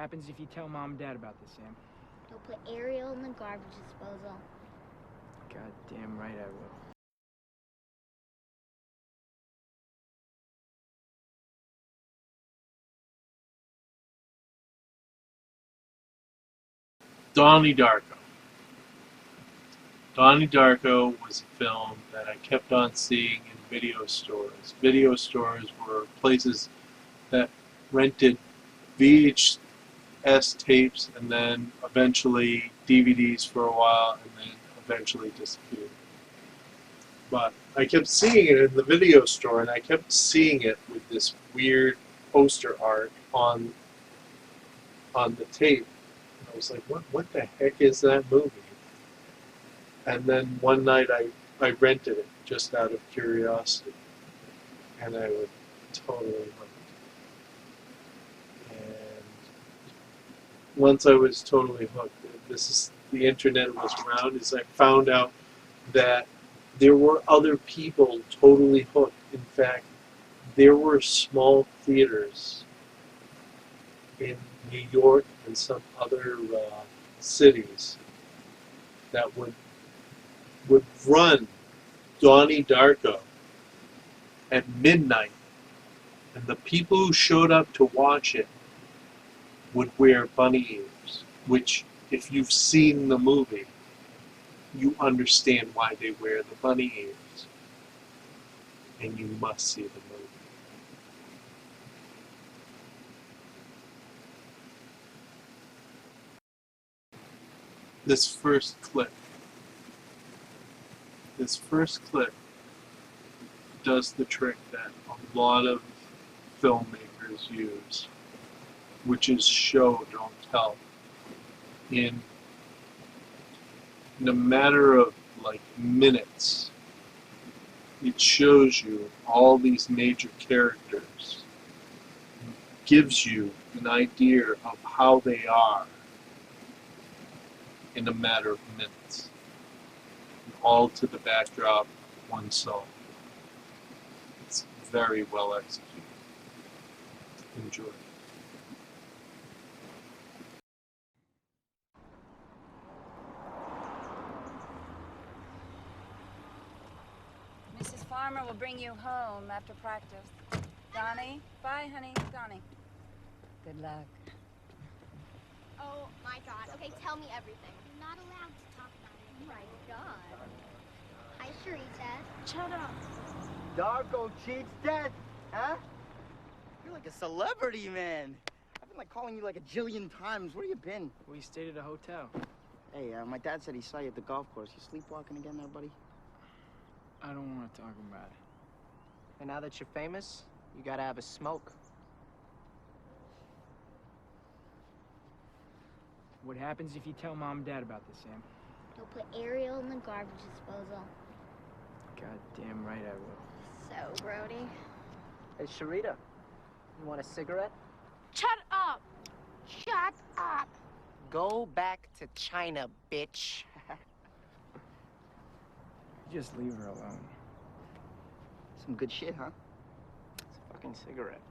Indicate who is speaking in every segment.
Speaker 1: happens if you tell Mom and Dad about this, Sam?
Speaker 2: They'll put Ariel in the garbage disposal.
Speaker 1: God damn right I will.
Speaker 3: Donnie Darko. Donnie Darko was a film that I kept on seeing in video stores. Video stores were places that rented VHS tapes and then eventually DVDs for a while and then eventually disappeared. But I kept seeing it in the video store, and I kept seeing it with this weird poster art on the tape. And I was like, what the heck is that movie? And then one night I rented it just out of curiosity, and I was totally hooked. And once I was totally hooked, the internet was around, as I found out that there were other people totally hooked. In fact, there were small theaters in New York and some other cities that would run Donnie Darko at midnight, and the people who showed up to watch it would wear bunny ears, which, if you've seen the movie, you understand why they wear the bunny ears, and you must see the movie. This first clip does the trick that a lot of filmmakers use, which is show, don't tell. In a matter of like minutes, it shows you all these major characters, gives you an idea of how they are in a matter of minutes, all to the backdrop of one song. It's very well executed. Enjoy.
Speaker 4: Mrs. Farmer will bring you home after practice. Donnie? Bye, honey. Donnie. Good luck.
Speaker 2: Oh my God. Okay, tell me everything. You're not allowed to talk about it. Oh my God. Hi, Sharita.
Speaker 4: Shut up.
Speaker 5: Darko cheats death, huh? You're like a celebrity, man. I've been like calling you like a jillion times. Where you been?
Speaker 1: We stayed at a hotel.
Speaker 5: Hey, my dad said he saw you at the golf course. You sleepwalking again there, buddy?
Speaker 1: I don't want to talk about it.
Speaker 6: And now that you're famous, you gotta have a smoke.
Speaker 1: What happens if you tell Mom and Dad about this, Sam?
Speaker 2: They'll put Ariel in the garbage disposal.
Speaker 1: God damn right I will.
Speaker 2: So, Brody.
Speaker 6: Hey, Sharita, you want a cigarette?
Speaker 2: Shut up! Shut up!
Speaker 6: Go back to China, bitch.
Speaker 1: Just leave her alone.
Speaker 5: Some good shit, huh?
Speaker 6: It's a fucking cigarette.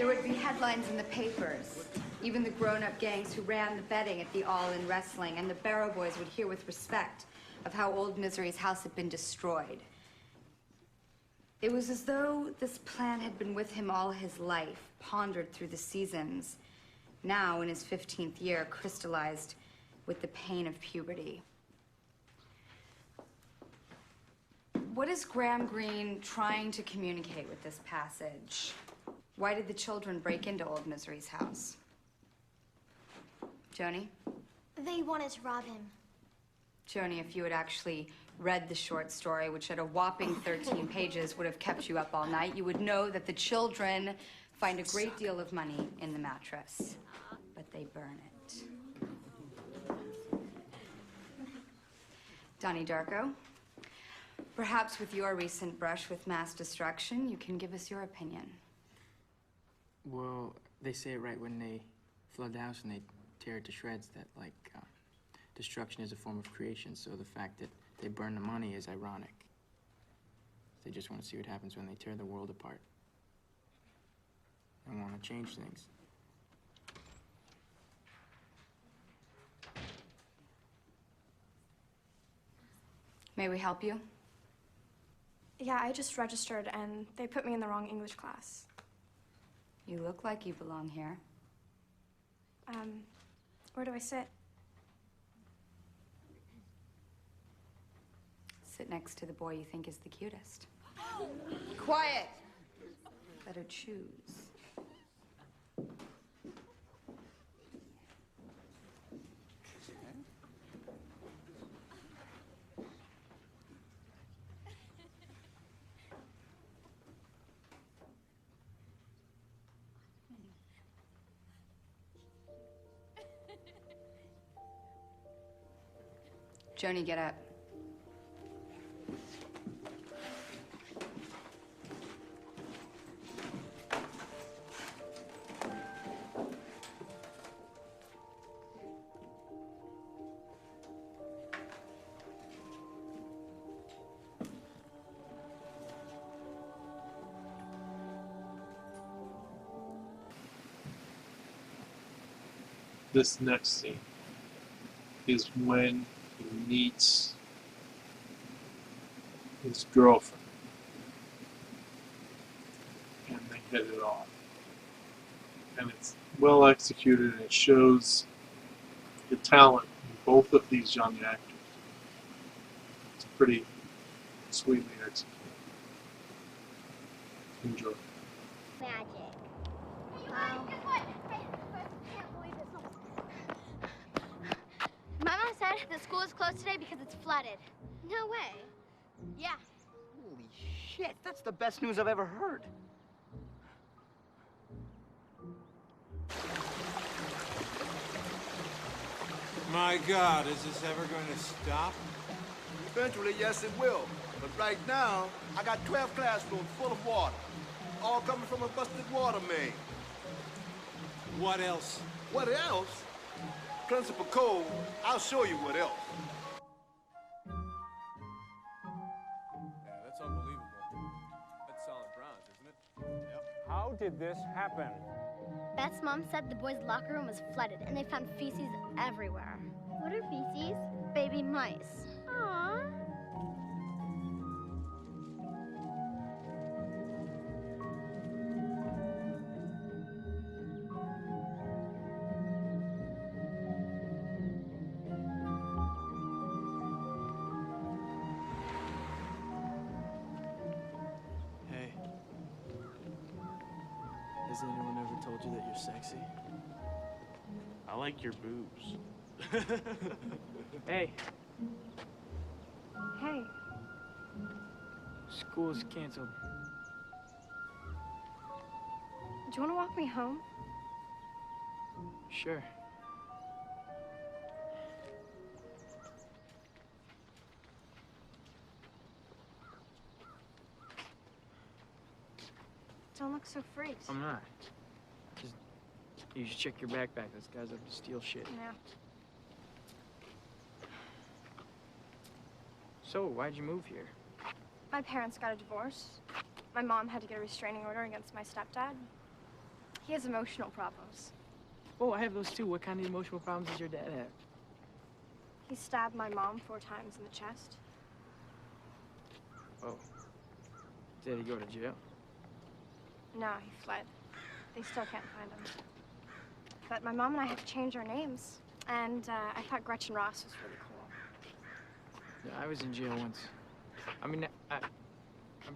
Speaker 4: There would be headlines in the papers. Even the grown-up gangs who ran the betting at the All-In Wrestling and the Barrow Boys would hear with respect of how old Misery's house had been destroyed. It was as though this plan had been with him all his life, pondered through the seasons. Now, in his 15th year, crystallized with the pain of puberty. What is Graham Greene trying to communicate with this passage? Why did the children break into old Misery's house? Joni?
Speaker 2: They wanted to rob him.
Speaker 4: Joni, if you had actually read the short story, which at a whopping 13 pages would have kept you up all night, you would know that the children find a great deal of money in the mattress, but they burn it. Donnie Darko, perhaps with your recent brush with mass destruction, you can give us your opinion.
Speaker 1: Well, they say it right when they flood the house and they tear it to shreds, that, like, destruction is a form of creation, so the fact that they burn the money is ironic. They just want to see what happens when they tear the world apart. They want to change things.
Speaker 4: May we help you?
Speaker 7: Yeah, I just registered and they put me in the wrong English class.
Speaker 4: You look like you belong here.
Speaker 7: Where do I sit?
Speaker 4: Sit next to the boy you think is the cutest.
Speaker 8: Quiet!
Speaker 4: Let her choose. Joni, get up.
Speaker 3: This next scene is when he meets his girlfriend and they hit it off. And it's well executed and it shows the talent in both of these young actors. It's pretty sweetly executed. Enjoy.
Speaker 2: Magic. Wow. My mom said the school is closed today because it's flooded. No way. Yeah.
Speaker 5: Holy shit, that's the best news I've ever heard.
Speaker 9: My God, is this ever going to stop?
Speaker 10: Eventually, yes, it will. But right now, I got 12 classrooms full of water. All coming from a busted water main.
Speaker 9: What else?
Speaker 10: What else? Principal Cole, I'll show you what else.
Speaker 9: Yeah, that's unbelievable. That's solid bronze, isn't it? Yep.
Speaker 11: How did this happen?
Speaker 2: Beth's mom said the boys' locker room was flooded and they found feces everywhere. What are feces? Baby mice. Aww.
Speaker 1: Hey. Has anyone ever told you that you're sexy?
Speaker 12: I like your boobs.
Speaker 1: Hey.
Speaker 7: Hey.
Speaker 1: School's canceled.
Speaker 7: Do you want to walk me home?
Speaker 1: Sure.
Speaker 7: Don't look so freaked.
Speaker 1: I'm not. Just, you should check your backpack. Those guys up to steal shit.
Speaker 7: Yeah.
Speaker 1: So, why'd you move here?
Speaker 7: My parents got a divorce. My mom had to get a restraining order against my stepdad. He has emotional problems.
Speaker 1: Oh, I have those too. What kind of emotional problems does your dad have?
Speaker 7: He stabbed my mom 4 times in the chest.
Speaker 1: Oh. Did he go to jail?
Speaker 7: No, he fled. They still can't find him. But my mom and I had to change our names. And I thought Gretchen Ross was really cool.
Speaker 1: Yeah, I was in jail once. I mean, I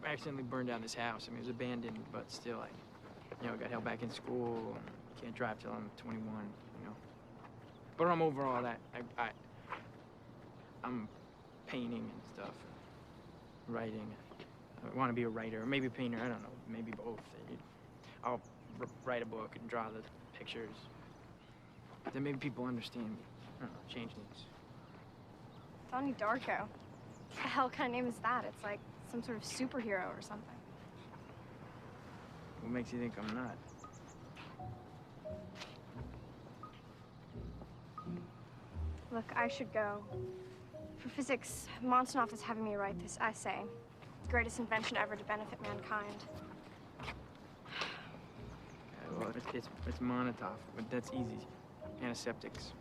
Speaker 1: accidentally burned down this house. I mean, it was abandoned, but still, I got held back in school. And can't drive till I'm 21, But I'm over all that. I'm painting and stuff, writing. I want to be a writer, or maybe a painter. I don't know, maybe both. I'll write a book and draw the pictures. Then maybe people understand me. I don't know, change things.
Speaker 7: Donnie Darko. What the hell kind of name is that? It's like some sort of superhero or something.
Speaker 1: What makes you think I'm not?
Speaker 7: Look, I should go. For physics, Monsonoff is having me write this essay. The greatest invention ever to benefit mankind.
Speaker 1: Well, it's Monotov, but that's easy. Antiseptics.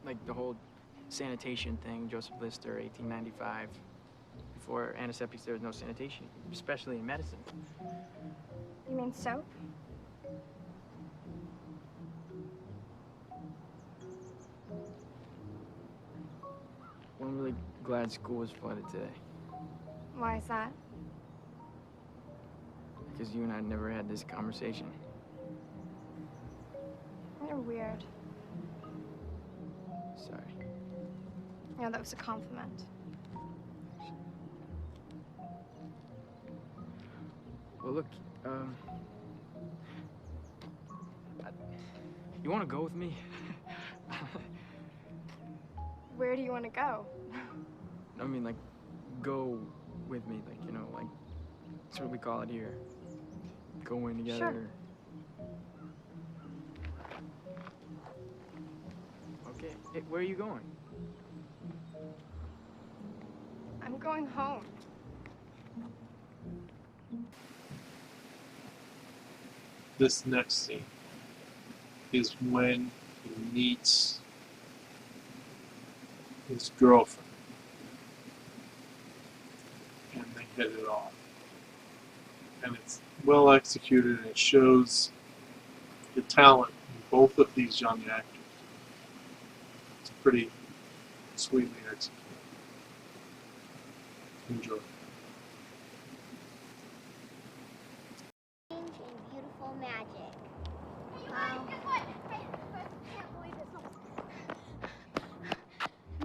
Speaker 1: Like the whole sanitation thing, Joseph Lister, 1895. Before antiseptics, there was no sanitation, especially in medicine.
Speaker 7: You mean soap?
Speaker 1: Well, I'm really glad school was flooded today.
Speaker 7: Why is that?
Speaker 1: Because you and I never had this conversation.
Speaker 7: You're weird.
Speaker 1: Sorry.
Speaker 7: Yeah, that was a compliment.
Speaker 1: Well, look, you want to go with me?
Speaker 7: Where do you want to go?
Speaker 1: I mean, like, go with me, like, like, that's what we call it here. Going together.
Speaker 7: Sure.
Speaker 1: Okay. Hey, where are you going?
Speaker 7: I'm going home.
Speaker 3: This next scene is when he meets his girlfriend and they hit it off. And it's well executed and it shows the talent in both of these young actors. It's pretty sweetly executed. Enjoy.
Speaker 2: Beautiful magic.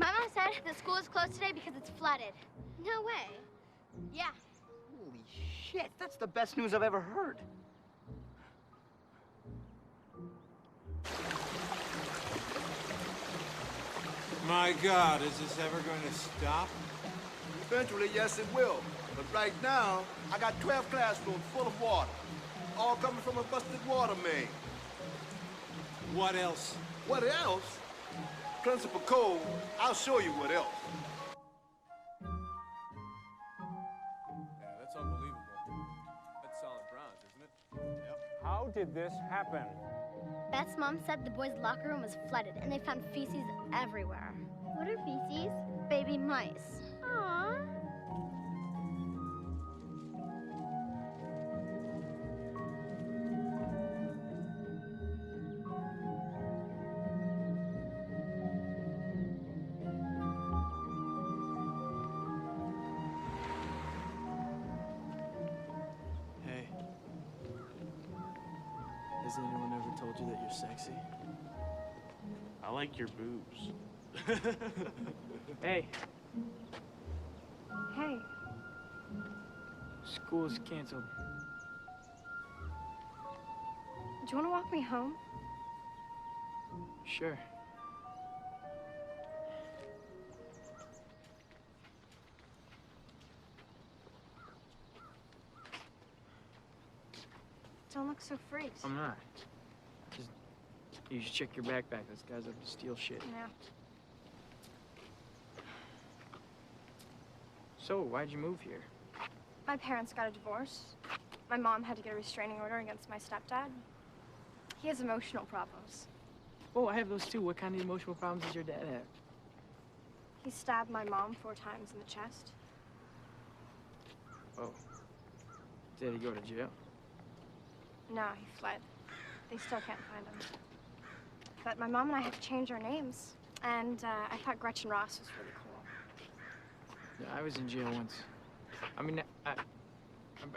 Speaker 2: Mama said the school is closed today because it's flooded. No way. Yeah.
Speaker 5: Holy shit, that's the best news I've ever heard.
Speaker 9: My God, is this ever going to stop?
Speaker 10: Eventually, yes, it will. But right now, I got 12 classrooms full of water. All coming from a busted water main.
Speaker 9: What else?
Speaker 10: What else? Principal Cole, I'll show you what else.
Speaker 9: Yeah, that's unbelievable. That's solid bronze, isn't it? Yep.
Speaker 11: How did this happen?
Speaker 2: Beth's mom said the boys' locker room was flooded and they found feces everywhere. What are feces? Baby mice. Aww.
Speaker 1: Hey. Has anyone ever told you that you're sexy?
Speaker 12: I like your boobs.
Speaker 1: Hey.
Speaker 7: Hey.
Speaker 1: School's canceled.
Speaker 7: Do you want to walk me home?
Speaker 1: Sure.
Speaker 7: Don't look so freaked.
Speaker 1: I'm not. Just, you should check your backpack. Those guys up to steal shit.
Speaker 7: Yeah.
Speaker 1: So, why'd you move here?
Speaker 7: My parents got a divorce. My mom had to get a restraining order against my stepdad. He has emotional problems.
Speaker 1: Oh, I have those too. What kind of emotional problems does your dad have?
Speaker 7: He stabbed my mom 4 times in the chest.
Speaker 1: Oh. Did he go to jail?
Speaker 7: No, he fled. They still can't find him. But my mom and I had to change our names. And I thought Gretchen Ross was really cool.
Speaker 1: Yeah, I was in jail once. I mean, I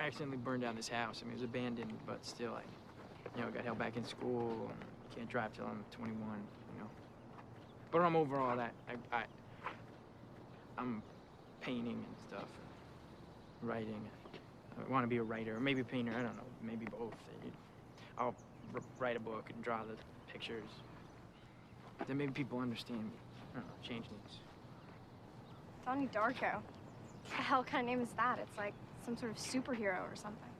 Speaker 1: accidentally burned down this house. I mean, it was abandoned, but still, I got held back in school. And can't drive till I'm 21, But I'm over all that. I'm painting and stuff, writing. I want to be a writer, or maybe a painter. I don't know, maybe both. I'll write a book and draw the pictures. Then maybe people understand me. I don't know, change needs.
Speaker 7: Donnie Darko. What the hell kind of name is that? It's like some sort of superhero or something.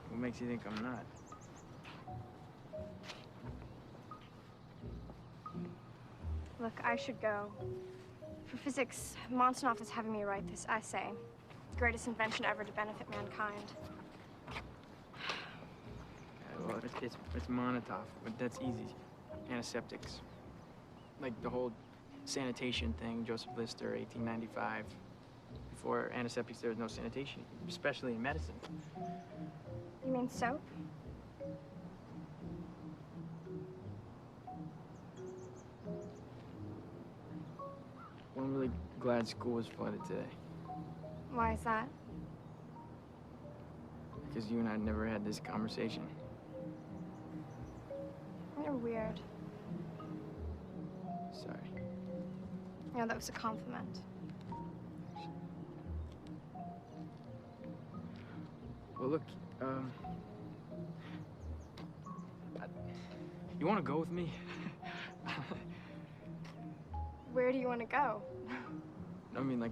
Speaker 1: What makes you think I'm not?
Speaker 7: Look, I should go. For physics, Monsonoff is having me write this essay. Greatest invention ever to benefit mankind.
Speaker 1: Well, it's Monotov, but that's easy. Antiseptics. Like the whole sanitation thing, Joseph Lister, 1895. Before antiseptics, there was no sanitation, especially in medicine.
Speaker 7: You mean soap?
Speaker 1: Well, I'm really glad school was flooded today.
Speaker 7: Why is that?
Speaker 1: Because you and I never had this conversation.
Speaker 7: You're weird.
Speaker 1: Sorry.
Speaker 7: Yeah, that was a compliment.
Speaker 1: Well, look, you want to go with me?
Speaker 7: Where do you want to go?
Speaker 1: I mean, like,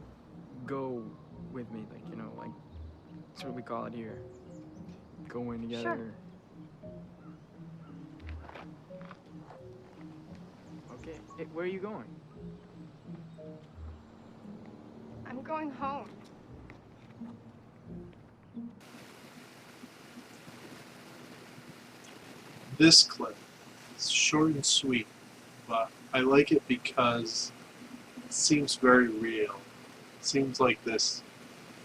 Speaker 1: go with me, like, like, that's what we call it here. Going together.
Speaker 7: Sure.
Speaker 1: Okay, hey, where are you going?
Speaker 7: I'm going home.
Speaker 3: This clip is short and sweet, but I like it because it seems very real. It seems like this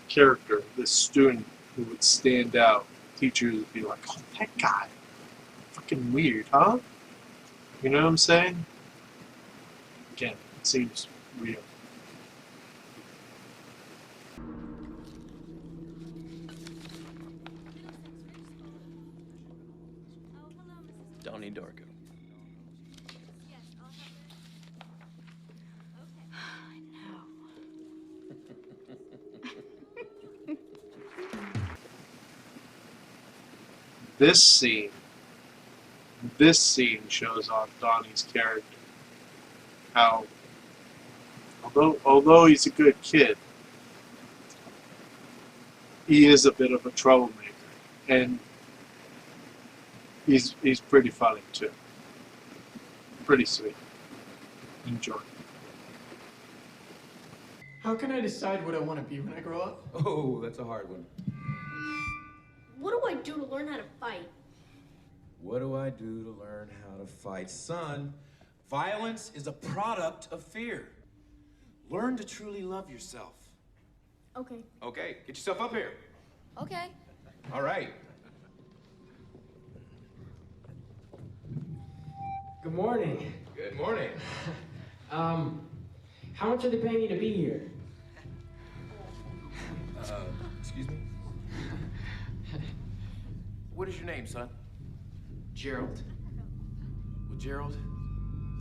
Speaker 3: character, this student who would stand out, teachers would be like, oh, that guy, fucking weird, huh? You know what I'm saying? Again, it seems real.
Speaker 12: Donnie Darko.
Speaker 3: This scene shows off Donnie's character. How, although he's a good kid, he is a bit of a troublemaker, and he's pretty funny too. Pretty sweet. Enjoy.
Speaker 1: How can I decide what I want to be when I grow up?
Speaker 11: Oh, that's a hard one.
Speaker 13: What do I do to learn how to fight?
Speaker 11: What do I do to learn how to fight? Son, violence is a product of fear. Learn to truly love yourself.
Speaker 13: Okay.
Speaker 11: Okay, get yourself up here.
Speaker 13: Okay.
Speaker 11: All right.
Speaker 14: Good morning.
Speaker 11: Good morning.
Speaker 14: How much are they paying you to be here?
Speaker 11: Excuse me? What is your name, son?
Speaker 1: Gerald.
Speaker 11: Well, Gerald,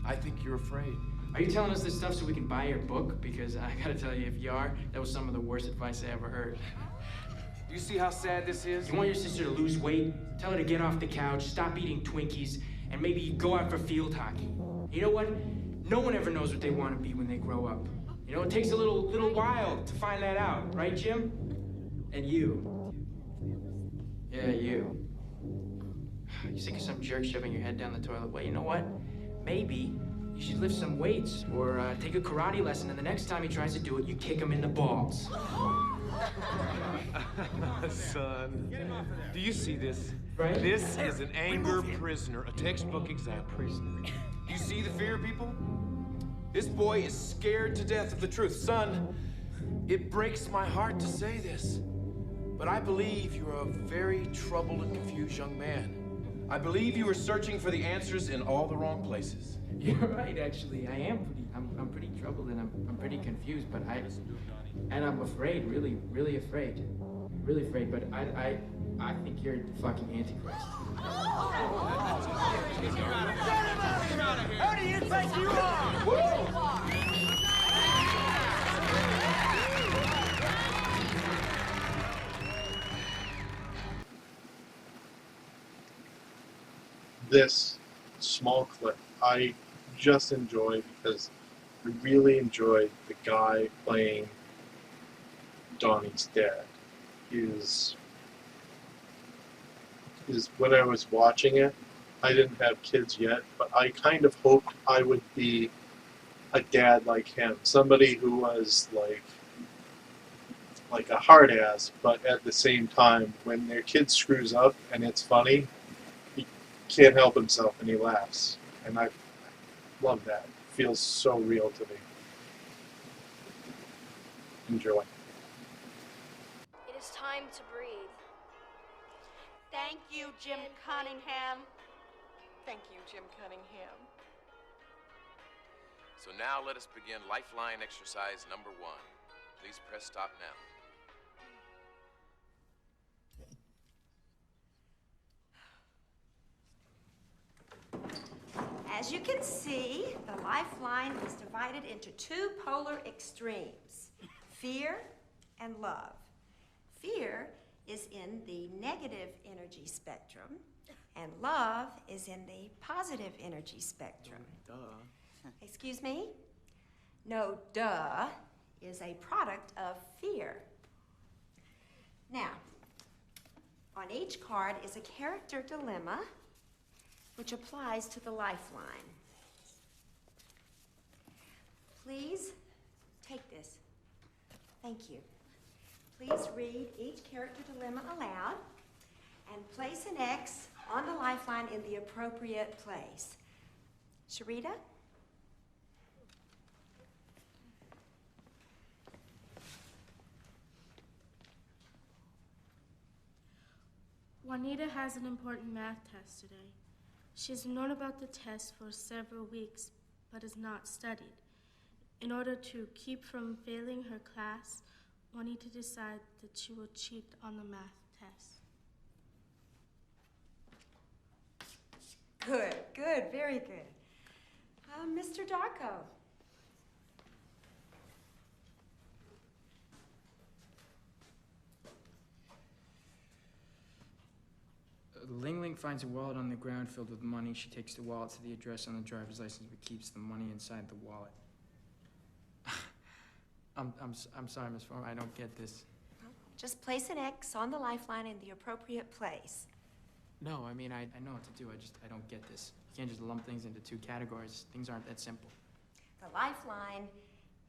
Speaker 11: I think you're afraid.
Speaker 1: Are you telling us this stuff so we can buy your book? Because I gotta tell you, if you are, that was some of the worst advice I ever heard.
Speaker 11: You see how sad this is?
Speaker 14: You want your sister to lose weight? Tell her to get off the couch, stop eating Twinkies, and maybe go out for field hockey. You know what? No one ever knows what they want to be when they grow up. You know, it takes a little while to find that out, right, Jim? And you.
Speaker 1: Yeah, you. You're sick of some jerk shoving your head down the toilet. Well, you know what? Maybe you should lift some weights or take a karate lesson, and the next time he tries to do it, you kick him in the balls.
Speaker 11: Son, do you see this?
Speaker 14: Right?
Speaker 11: This is an anger prisoner, a textbook example. Prisoner. You see the fear, people? This boy is scared to death of the truth. Son, it breaks my heart to say this, but I believe you're a very troubled and confused young man. I believe you are searching for the answers in all the wrong places.
Speaker 14: You're right, actually. I'm pretty troubled and I'm pretty confused, but I'm afraid, really afraid. Really afraid, but I think you're the fucking Antichrist.
Speaker 5: How do you think you are?
Speaker 3: This small clip I just enjoy because I really enjoy the guy playing Donnie's dad. Is when I was watching it, I didn't have kids yet, but I kind of hoped I would be a dad like him, somebody who was like a hard ass, but at the same time, when their kid screws up and it's funny, he can't help himself and he laughs, and I love that. It feels so real to me. Enjoy.
Speaker 13: It is time to breathe.
Speaker 15: Thank you, Jim Cunningham. Thank you, Jim Cunningham.
Speaker 11: So now let us begin lifeline exercise number 1. Please press stop now.
Speaker 15: As you can see, the lifeline is divided into 2 polar extremes, fear and love. Fear is in the negative energy spectrum, and love is in the positive energy spectrum.
Speaker 1: Duh.
Speaker 15: Excuse me? No, duh is a product of fear. Now, on each card is a character dilemma which applies to the lifeline. Please take this. Thank you. Please read each character dilemma aloud and place an X on the lifeline in the appropriate place. Sharita?
Speaker 16: Juanita has an important math test today. She's known about the test for several weeks, but has not studied. In order to keep from failing her class, Juanita decided that she will cheat on the math test.
Speaker 15: Good, good, very good. Mr. Darko.
Speaker 14: Ling Ling finds a wallet on the ground filled with money. She takes the wallet to the address on the driver's license, but keeps the money inside the wallet. I'm sorry, Miss Farmer, I don't get this.
Speaker 15: Just place an X on the lifeline in the appropriate place.
Speaker 14: No, I mean, I know what to do. I don't get this. You can't just lump things into 2 categories. Things aren't that simple.
Speaker 15: The lifeline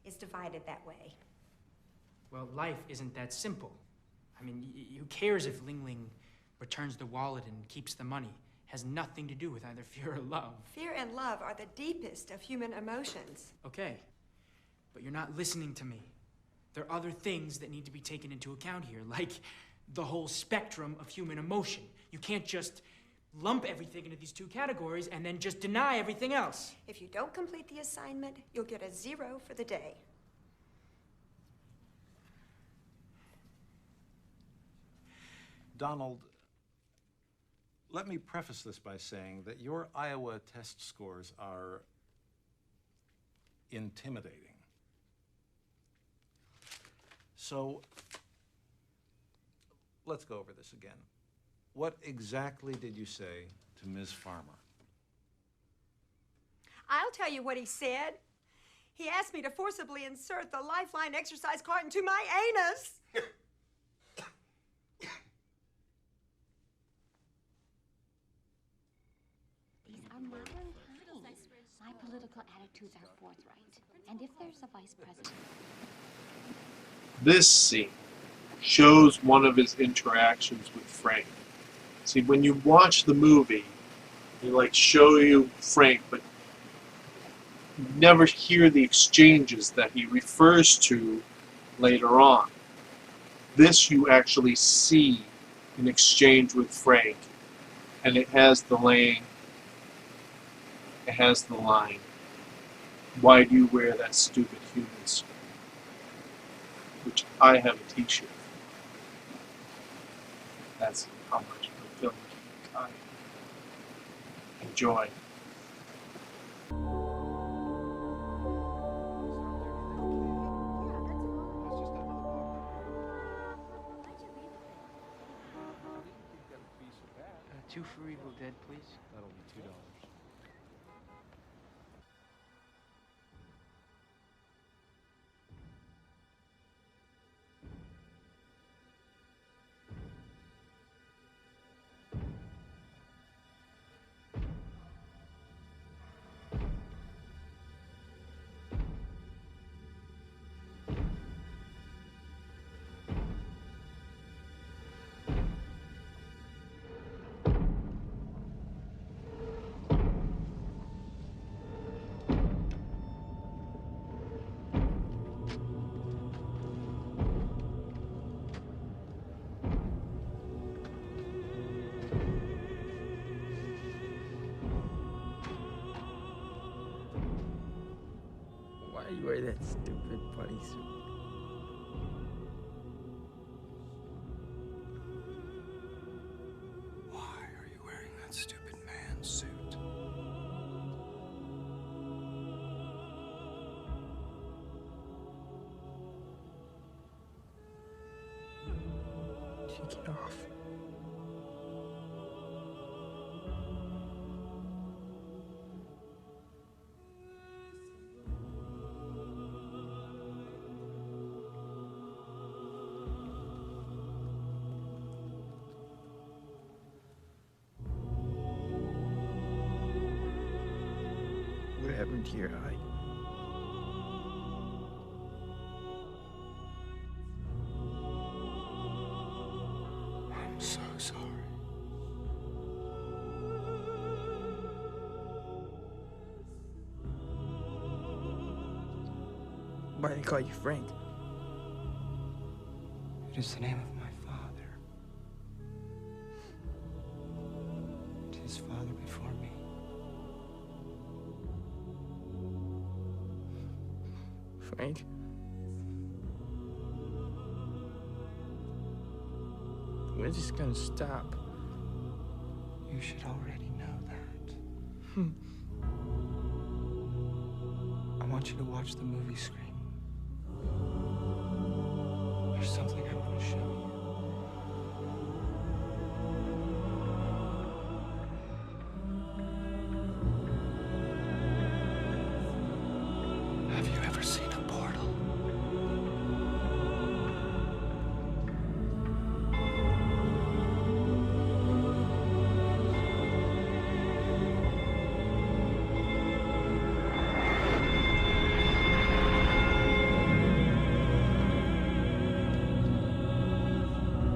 Speaker 15: is divided that way.
Speaker 14: Well, life isn't that simple. I mean, who cares if Ling Ling returns the wallet and keeps the money? It has nothing to do with either fear or love.
Speaker 15: Fear and love are the deepest of human emotions.
Speaker 14: Okay, but you're not listening to me. There are other things that need to be taken into account here, like the whole spectrum of human emotion. You can't just lump everything into these 2 categories and then just deny everything else.
Speaker 15: If you don't complete the assignment, you'll get a 0 for the day.
Speaker 17: Donald, let me preface this by saying that your Iowa test scores are intimidating. So, let's go over this again. What exactly did you say to Ms. Farmer?
Speaker 15: I'll tell you what he said. He asked me to forcibly insert the lifeline exercise card into my anus.
Speaker 18: These are modern times. My political attitudes are forthright. And if there's a vice president...
Speaker 3: This scene shows one of his interactions with Frank. See, when you watch the movie, they like show you Frank, but you never hear the exchanges that he refers to later on. This you actually see an exchange with Frank, and it has the line, "Why do you wear that stupid human suit?" Which I have a t-shirt. That's how much of the film I enjoy.
Speaker 14: Two for Evil Dead, please.
Speaker 11: That'll be $2.
Speaker 1: Why do you wear that stupid bunny suit?
Speaker 19: Why are you wearing that stupid man suit?
Speaker 1: Take it off. What happened to your eye?
Speaker 19: I'm so sorry.
Speaker 1: Why do they call you Frank?
Speaker 19: It is the name of my father. And his father before me.
Speaker 1: Frank? When's this gonna stop?
Speaker 19: You should already know that. I want you to watch the movie Scream. There's something I want to show you. Have you ever seen a portal?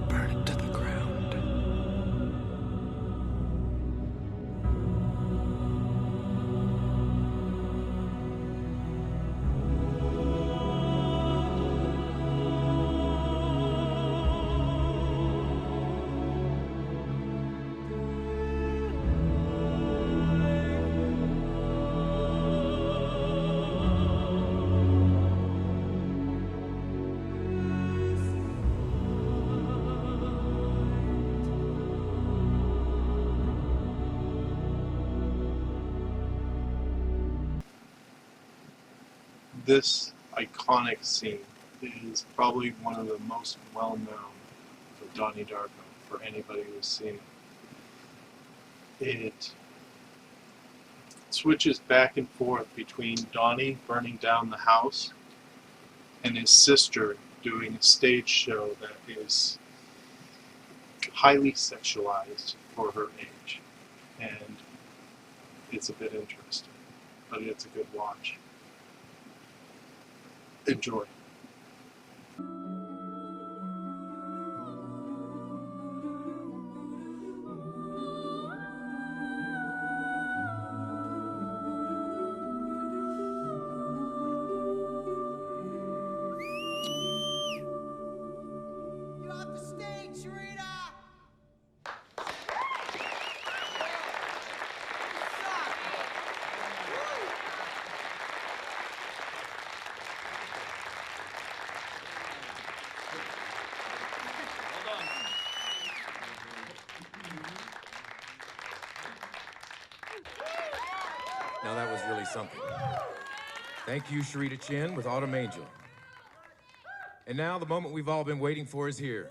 Speaker 19: Burn it to the ground.
Speaker 3: This iconic scene is probably one of the most well-known for Donnie Darko, for anybody who's seen it. It switches back and forth between Donnie burning down the house and his sister doing a stage show that is highly sexualized for her age. And it's a bit interesting, but it's a good watch. Enjoy.
Speaker 11: Now that was really something. Thank you, Sharita Chin with Autumn Angel. And now the moment we've all been waiting for is here.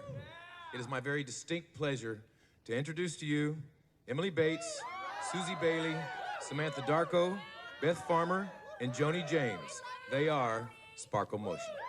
Speaker 11: It is my very distinct pleasure to introduce to you Emily Bates, Susie Bailey, Samantha Darko, Beth Farmer, and Joni James. They are Sparkle Motion.